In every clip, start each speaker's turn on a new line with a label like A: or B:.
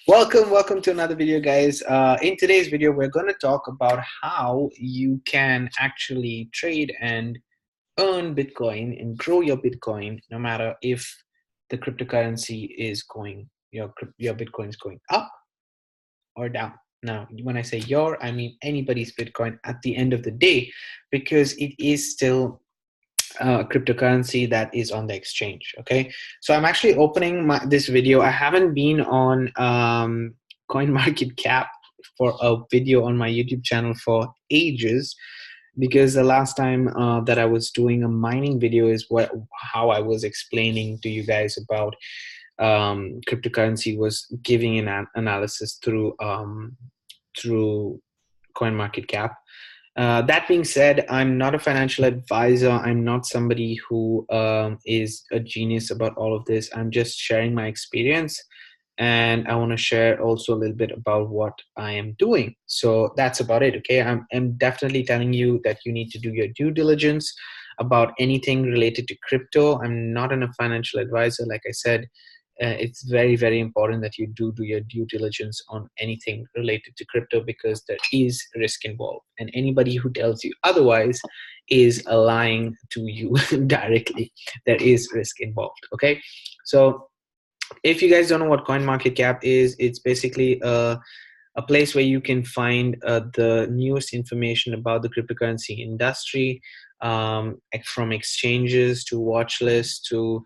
A: Welcome to another video, guys. In today's video, we're going to talk about how you can actually trade and earn Bitcoin and grow your Bitcoin, no matter if the cryptocurrency is going, your Bitcoin is going up or down. Now, when I say your, I mean anybody's Bitcoin at the end of the day, because it is still cryptocurrency that is on the exchange. Okay, so I'm actually opening this video. I haven't been on CoinMarketCap for a video on my YouTube channel for ages, because the last time that I was doing a mining video is how I was explaining to you guys about cryptocurrency, was giving an analysis through CoinMarketCap. That being said, I'm not a financial advisor. I'm not somebody who is a genius about all of this. I'm just sharing my experience, and I want to share also a little bit about what I am doing. So that's about it. Okay, I'm definitely telling you that you need to do your due diligence about anything related to crypto. I'm not a financial advisor, like I said. It's very, very important that you do your due diligence on anything related to crypto, because there is risk involved, and anybody who tells you otherwise is lying to you directly. There is risk involved. Okay, so if you guys don't know what CoinMarketCap is, it's basically a place where you can find the newest information about the cryptocurrency industry, from exchanges to watch lists to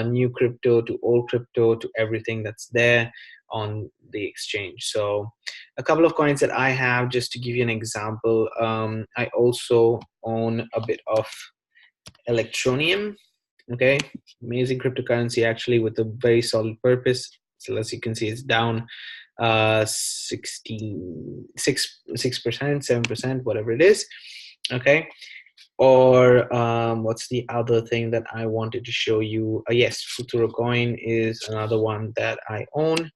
A: new crypto to old crypto to everything that's there on the exchange. So a couple of coins that I have, just to give you an example, I also own a bit of Electronium. Okay, amazing cryptocurrency, actually, with a very solid purpose. So as you can see, it's down 6%, 7%, whatever it is. Okay, or what's the other thing that I wanted to show you? Yes, Futuro coin is another one that I own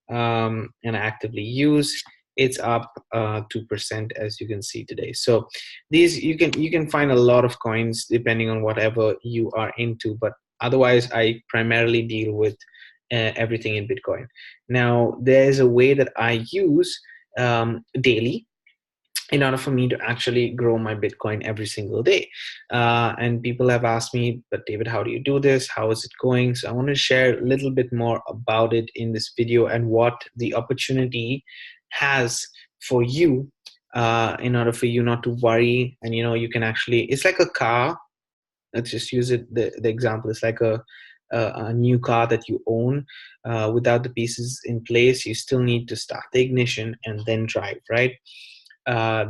A: and actively use. It's up 2%, as you can see today. So these, you can find a lot of coins depending on whatever you are into, but otherwise I primarily deal with everything in Bitcoin. Now, there's a way that I use daily in order for me to actually grow my Bitcoin every single day. And people have asked me, but David, how do you do this? How is it going? So I want to share a little bit more about it in this video, and what the opportunity has for you, in order for you not to worry. And you can actually, it's like a car. Let's just use it, the example. It's like a new car that you own. Without the pieces in place, you still need to start the ignition and then drive, right?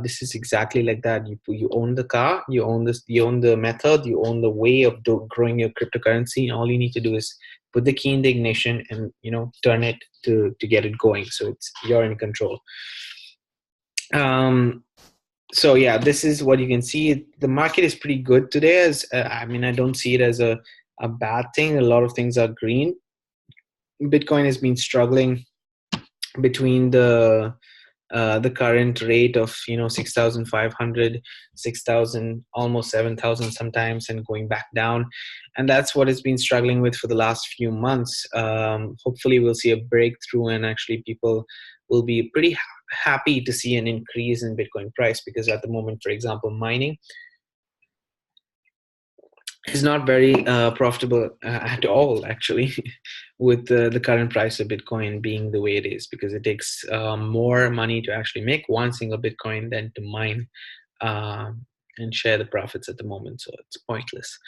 A: This is exactly like that. You own the car, you own the method, you own the way of growing your cryptocurrency. All you need to do is put the key in the ignition and turn it to get it going. So you're in control. So yeah, this is what you can see. The market is pretty good today. As I mean, I don't see it as a bad thing. A lot of things are green. Bitcoin has been struggling between the current rate of 6,500, 6,000, almost 7,000 sometimes, and going back down, and that's what it's been struggling with for the last few months. Hopefully we'll see a breakthrough, and actually people will be pretty happy to see an increase in Bitcoin price, because at the moment, for example, mining is not very profitable at all, actually, with the current price of Bitcoin being the way it is, because it takes more money to actually make one single Bitcoin than to mine and share the profits at the moment. So it's pointless,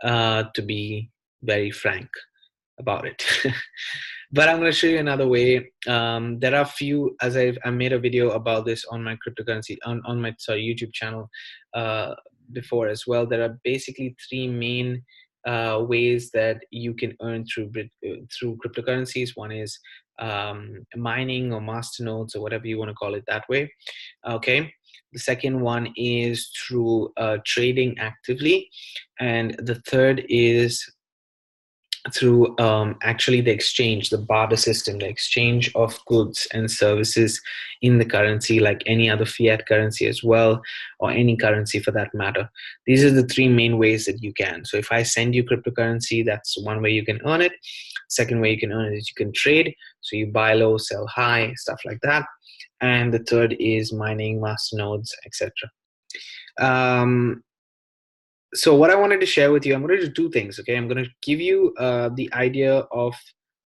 A: to be very frank about it. But I'm going to show you another way. There are a few, as I made a video about this on my cryptocurrency, on my YouTube channel before as well. There are basically three main ways that you can earn through cryptocurrencies. One is mining or masternodes, or whatever you want to call it that way. Okay. The second one is through trading actively, and the third is through actually the exchange, the barter system, the exchange of goods and services in the currency, like any other fiat currency as well, or any currency for that matter. These are the three main ways that you can. So if I send you cryptocurrency, that's one way you can earn it. Second way you can earn it is you can trade. So you buy low, sell high, stuff like that. And the third is mining masternodes, etc. So what I wanted to share with you, I'm going to do two things. Okay, I'm going to give you the idea of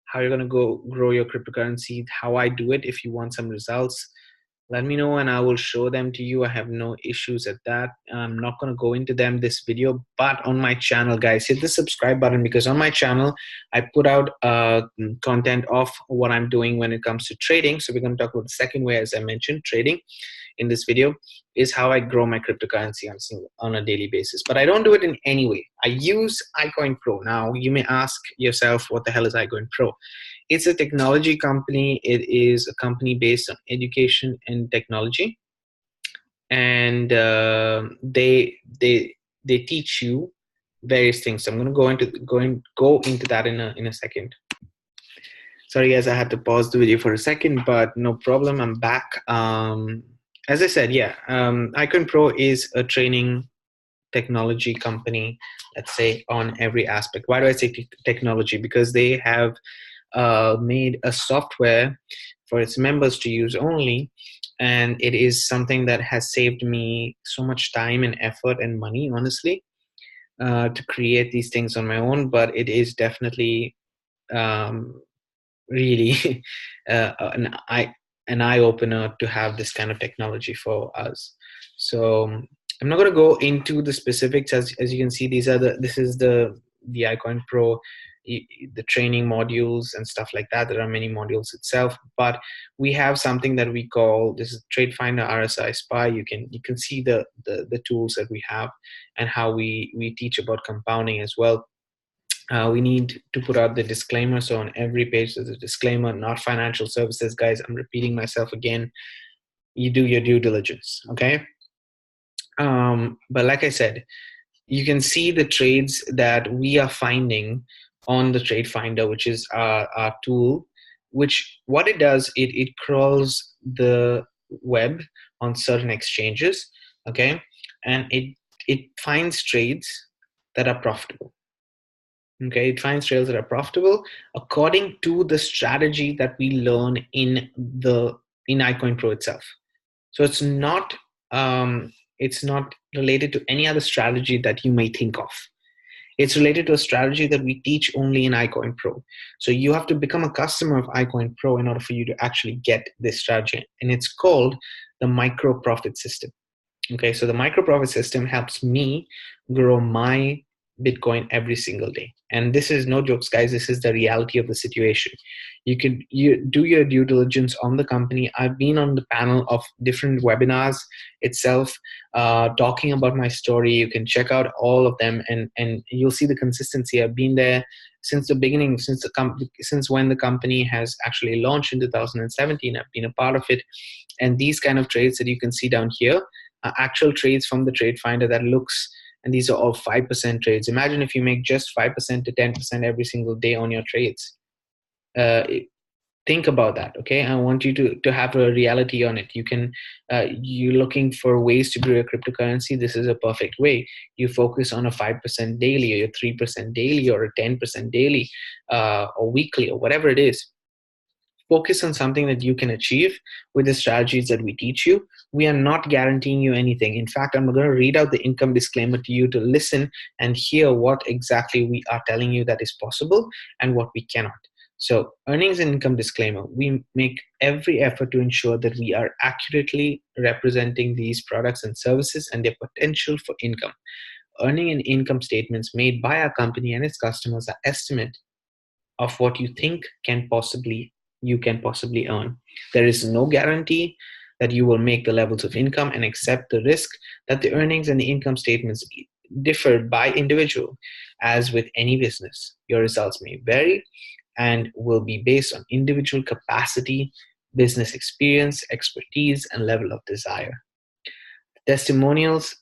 A: how you're going to go grow your cryptocurrency, how I do it. If you want some results, let me know and I will show them to you. I have no issues at that. I'm not going to go into them this video, but on my channel, guys, hit the subscribe button, because on my channel I put out content of what I'm doing when it comes to trading. So we're going to talk about the second way, as I mentioned, trading in this video, is how I grow my cryptocurrency on a daily basis. But I don't do it in any way. I use icoinpro. Now you may ask yourself, what the hell is icoinpro? It's a technology company. It is a company based on education and technology, and they teach you various things. So I'm going to go into that in a second. Sorry guys, I had to pause the video for a second, but no problem. I'm back. As I said, yeah, icoinpro is a training technology company, let's say, on every aspect. Why do I say technology? Because they have made a software for its members to use only, and it is something that has saved me so much time and effort and money, honestly, to create these things on my own. But it is definitely really an eye-opener to have this kind of technology for us. So I'm not going to go into the specifics. As you can see, this is the icoinpro, the training modules and stuff like that. There are many modules itself, but we have something that we call, this is Trade Finder RSI Spy. You can see the tools that we have and how we teach about compounding as well. We need to put out the disclaimer. So on every page there's a disclaimer: not financial services, guys. I'm repeating myself again. You do your due diligence, okay? But like I said, you can see the trades that we are finding on the Trade Finder, which is our tool, which what it does, it crawls the web on certain exchanges, okay? And it finds trades that are profitable. Okay, it finds trades that are profitable according to the strategy that we learn in icoinpro itself. So it's not related to any other strategy that you may think of. It's related to a strategy that we teach only in icoinpro. So you have to become a customer of icoinpro in order for you to actually get this strategy, and it's called the micro profit system. Okay, so the micro profit system helps me grow my Bitcoin every single day. And this is no jokes, guys. This is the reality of the situation. You do your due diligence on the company. I've been on the panel of different webinars itself, talking about my story. You can check out all of them, and you'll see the consistency. I've been there since the beginning, since when the company has actually launched in 2017. I've been a part of it. And these kind of trades that you can see down here are actual trades from the Trade Finder that looks, and these are all 5% trades. Imagine if you make just 5% to 10% every single day on your trades. Think about that, okay? I want you to have a reality on it. You're looking for ways to grow your cryptocurrency. This is a perfect way. You focus on a 5% daily, or a 3% daily, or a 10% daily, or weekly, or whatever it is. Focus on something that you can achieve with the strategies that we teach you. We are not guaranteeing you anything. In fact, I'm going to read out the income disclaimer to you to listen and hear what exactly we are telling you that is possible and what we cannot. So, earnings and income disclaimer. We make every effort to ensure that we are accurately representing these products and services and their potential for income. Earning and income statements made by our company and its customers are estimate of what you think you can possibly earn. There is no guarantee that you will make the levels of income, and accept the risk that the earnings and the income statements differ by individual. As with any business, your results may vary and will be based on individual capacity, business experience, expertise, and level of desire. Testimonials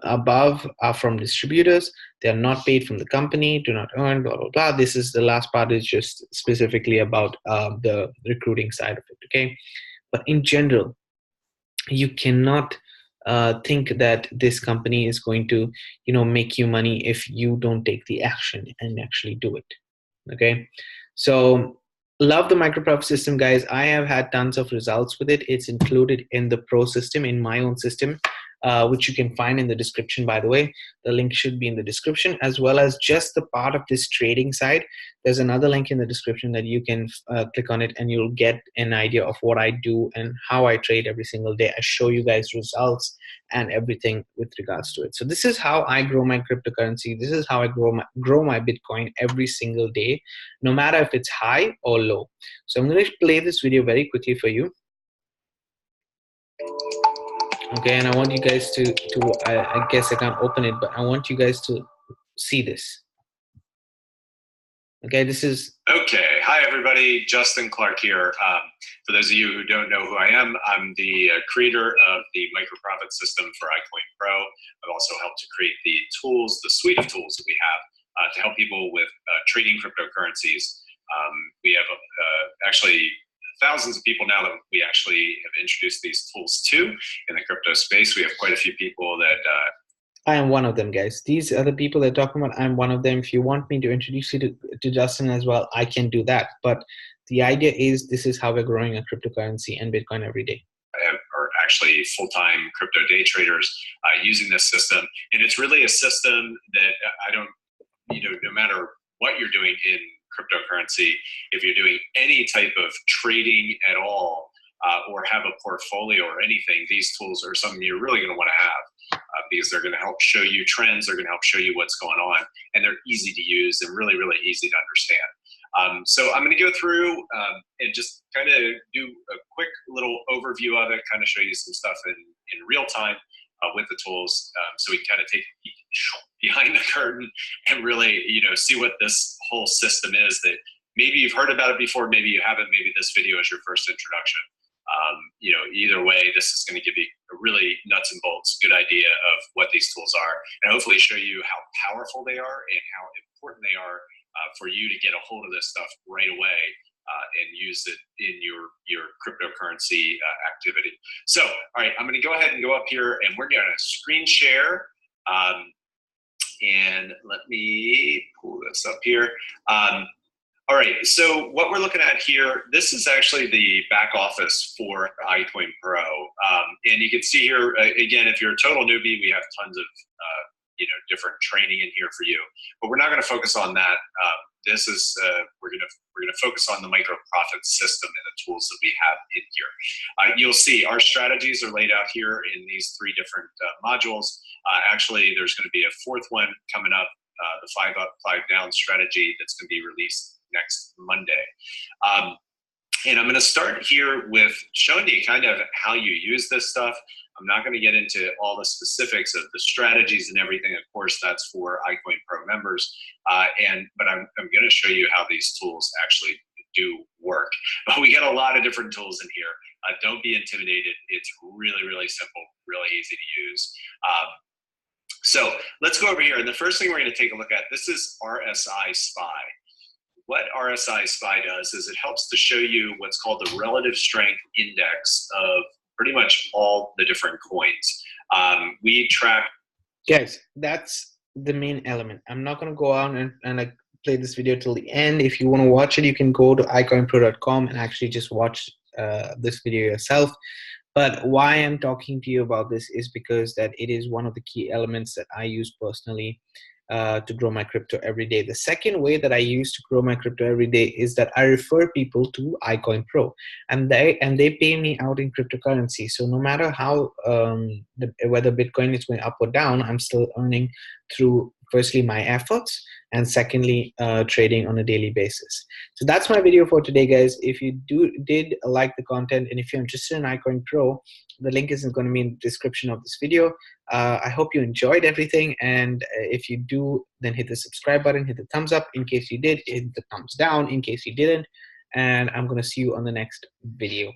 A: above are from distributors. They are not paid from the company, do not earn, blah, blah, blah. This is the last part, is just specifically about the recruiting side of it, okay? But in general, you cannot think that this company is going to, make you money if you don't take the action and actually do it, okay? So love the microprofit system, guys. I have had tons of results with it. It's included in the pro system, in my own system, which you can find in the description, by the way. The link should be in the description, as well as just the part of this trading side. There's another link in the description that you can click on it, and you'll get an idea of what I do and how I trade every single day. I show you guys results and everything with regards to it. So this is how I grow my cryptocurrency. This is how I grow my Bitcoin every single day, no matter if it's high or low. So I'm going to play this video very quickly for you. Okay, and I want you guys to I guess I can't open it, but I want you guys to see this. Okay, this is...
B: Okay, hi everybody, Justin Clark here. For those of you who don't know who I am, I'm the creator of the microprofit system for icoinpro. I've also helped to create the tools, the suite of tools that we have to help people with trading cryptocurrencies. We have actually thousands of people now that we actually have introduced these tools to in the crypto space. We have quite a few people that
A: I am one of them, guys. These are the people they're talking about. I'm one of them. If you want me to introduce you to Justin as well, I can do that. But the idea is this is how we're growing a cryptocurrency and Bitcoin every day.
B: Are actually full-time crypto day traders using this system. And it's really a system that I don't, no matter what you're doing in cryptocurrency, if you're doing any type of trading at all, or have a portfolio or anything, these tools are something you're really going to want to have because they're going to help show you trends, they're going to help show you what's going on, and they're easy to use and really, really easy to understand. So I'm going to go through and just kind of do a quick little overview of it, kind of show you some stuff in real time with the tools, so we can kind of take a peek behind the curtain and really, see what this whole system is that maybe you've heard about it before, maybe you haven't, maybe this video is your first introduction. Either way, this is going to give you a really nuts and bolts good idea of what these tools are, and hopefully show you how powerful they are and how important they are for you to get a hold of this stuff right away and use it in your cryptocurrency activity. So, all right, I'm going to go ahead and go up here, and we're going to screen share. And let me pull this up here. All right, so what we're looking at here, this is actually the back office for icoinpro. And you can see here, again, if you're a total newbie, we have tons of different training in here for you. But we're not going to focus on that. This is we're gonna focus on the microprofit system and the tools that we have in here. You'll see our strategies are laid out here in these three different modules. Actually, there's going to be a fourth one coming up, the 5 up, 5 down strategy that's going to be released next Monday. And I'm going to start here with showing you kind of how you use this stuff. I'm not going to get into all the specifics of the strategies and everything. Of course, that's for icoinpro members. But I'm going to show you how these tools actually do work. But we got a lot of different tools in here. Don't be intimidated. It's really, really simple, really easy to use. So let's go over here. And the first thing we're going to take a look at, this is RSI SPY. What RSI SPY does is it helps to show you what's called the relative strength index of pretty much all the different coins. We track...
A: Guys, that's the main element. I'm not going to go on and play this video till the end. If you want to watch it, you can go to icoinpro.com and actually just watch this video yourself. But why I'm talking to you about this is because that it is one of the key elements that I use personally to grow my crypto every day. The second way that I use to grow my crypto every day is that I refer people to icoinpro, and they pay me out in cryptocurrency. So no matter how whether Bitcoin is going up or down, I'm still earning through firstly my efforts, and secondly trading on a daily basis. So that's my video for today, guys. If you did like the content, and if you're interested in icoinpro, the link is going to be in the description of this video. I hope you enjoyed everything, and if you do, then hit the subscribe button, hit the thumbs up in case you did, hit the thumbs down in case you didn't, and I'm going to see you on the next video.